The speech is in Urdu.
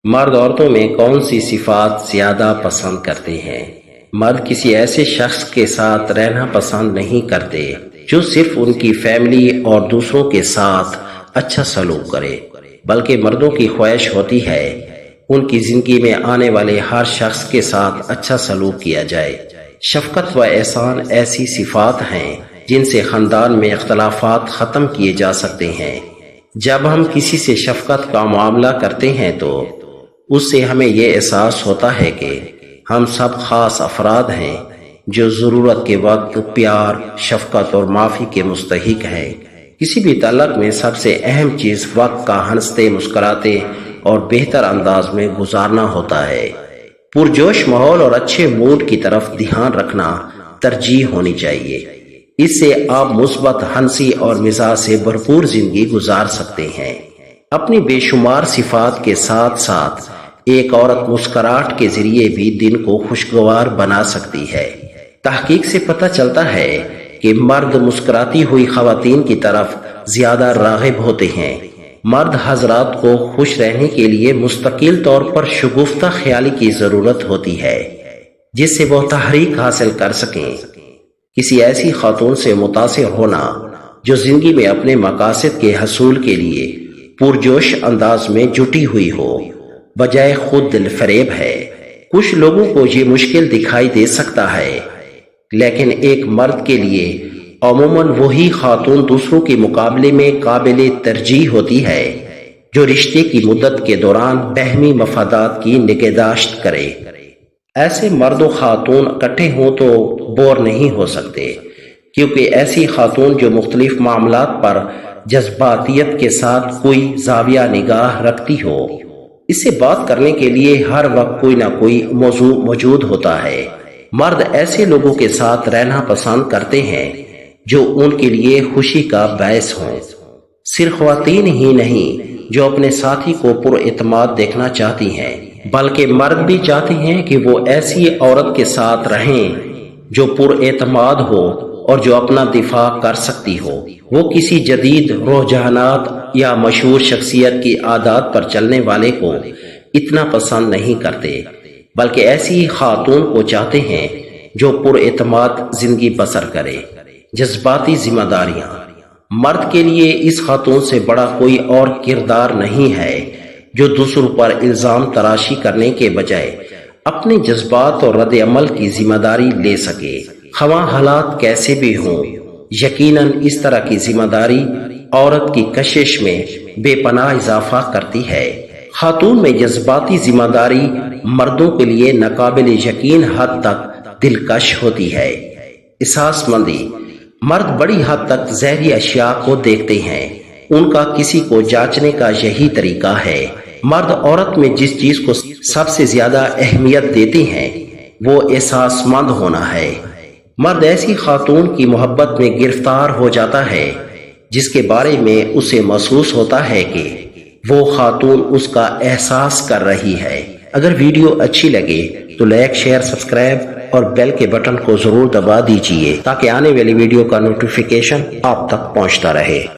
مرد عورتوں میں کون سی صفات زیادہ پسند کرتے ہیں؟ مرد کسی ایسے شخص کے ساتھ رہنا پسند نہیں کرتے جو صرف ان کی فیملی اور دوسروں کے ساتھ اچھا سلوک کرے، بلکہ مردوں کی خواہش ہوتی ہے ان کی زندگی میں آنے والے ہر شخص کے ساتھ اچھا سلوک کیا جائے۔ شفقت و احسان ایسی صفات ہیں جن سے خاندان میں اختلافات ختم کیے جا سکتے ہیں۔ جب ہم کسی سے شفقت کا معاملہ کرتے ہیں تو اس سے ہمیں یہ احساس ہوتا ہے کہ ہم سب خاص افراد ہیں جو ضرورت کے وقت پیار، شفقت اور معافی کے مستحق ہیں۔ کسی بھی تعلق میں سب سے اہم چیز وقت کا ہنستے مسکراتے اور بہتر انداز میں گزارنا ہوتا ہے۔ پرجوش ماحول اور اچھے موڈ کی طرف دھیان رکھنا ترجیح ہونی چاہیے۔ اس سے آپ مثبت ہنسی اور مزاج سے بھرپور زندگی گزار سکتے ہیں۔ اپنی بے شمار صفات کے ساتھ ساتھ ایک عورت مسکراہٹ کے ذریعے بھی دن کو خوشگوار بنا سکتی ہے۔ تحقیق سے پتہ چلتا ہے کہ مرد مسکراتی ہوئی خواتین کی طرف زیادہ راغب ہوتے ہیں۔ مرد حضرات کو خوش رہنے کے لیے مستقل طور پر شگفتہ خیالی کی ضرورت ہوتی ہے جس سے وہ تحریک حاصل کر سکیں۔ کسی ایسی خاتون سے متاثر ہونا جو زندگی میں اپنے مقاصد کے حصول کے لیے پرجوش انداز میں جٹی ہوئی ہو، بجائے خود دل فریب ہے۔ کچھ لوگوں کو یہ مشکل دکھائی دے سکتا ہے، لیکن ایک مرد کے لیے عموماً وہی خاتون دوسروں کے مقابلے میں قابل ترجیح ہوتی ہے جو رشتے کی مدت کے دوران باہمی مفادات کی نگہداشت کرے۔ ایسے مرد و خاتون اکٹھے ہوں تو بور نہیں ہو سکتے، کیونکہ ایسی خاتون جو مختلف معاملات پر جذباتیت کے ساتھ کوئی زاویہ نگاہ رکھتی ہو، اس سے بات کرنے کے لیے ہر وقت کوئی نہ کوئی موضوع موجود ہوتا ہے۔ مرد ایسے لوگوں کے ساتھ رہنا پسند کرتے ہیں جو ان کے لیے خوشی کا باعث ہوں۔ صرف خواتین ہی نہیں جو اپنے ساتھی کو پر اعتماد دیکھنا چاہتی ہیں، بلکہ مرد بھی چاہتے ہیں کہ وہ ایسی عورت کے ساتھ رہیں جو پر اعتماد ہو اور جو اپنا دفاع کر سکتی ہو۔ وہ کسی جدید رجحانات یا مشہور شخصیت کی عادات پر چلنے والے کو اتنا پسند نہیں کرتے، بلکہ ایسی خاتون کو چاہتے ہیں جو پر اعتماد زندگی بسر کرے۔ جذباتی ذمہ داریاں۔ مرد کے لیے اس خاتون سے بڑا کوئی اور کردار نہیں ہے جو دوسروں پر الزام تراشی کرنے کے بجائے اپنے جذبات اور رد عمل کی ذمہ داری لے سکے، خواہ حالات کیسے بھی ہوں۔ یقیناً اس طرح کی ذمہ داری عورت کی کشش میں بے پناہ اضافہ کرتی ہے۔ خاتون میں جذباتی ذمہ داری مردوں کے لیے ناقابل یقین حد تک دلکش ہوتی ہے۔ احساس مندی۔ مرد بڑی حد تک ظاہری اشیاء کو دیکھتے ہیں، ان کا کسی کو جانچنے کا یہی طریقہ ہے۔ مرد عورت میں جس چیز کو سب سے زیادہ اہمیت دیتے ہیں وہ احساس مند ہونا ہے۔ مرد ایسی خاتون کی محبت میں گرفتار ہو جاتا ہے جس کے بارے میں اسے محسوس ہوتا ہے کہ وہ خاتون اس کا احساس کر رہی ہے۔ اگر ویڈیو اچھی لگے تو لائک، شیئر، سبسکرائب اور بیل کے بٹن کو ضرور دبا دیجیے تاکہ آنے والی ویڈیو کا نوٹیفیکیشن آپ تک پہنچتا رہے۔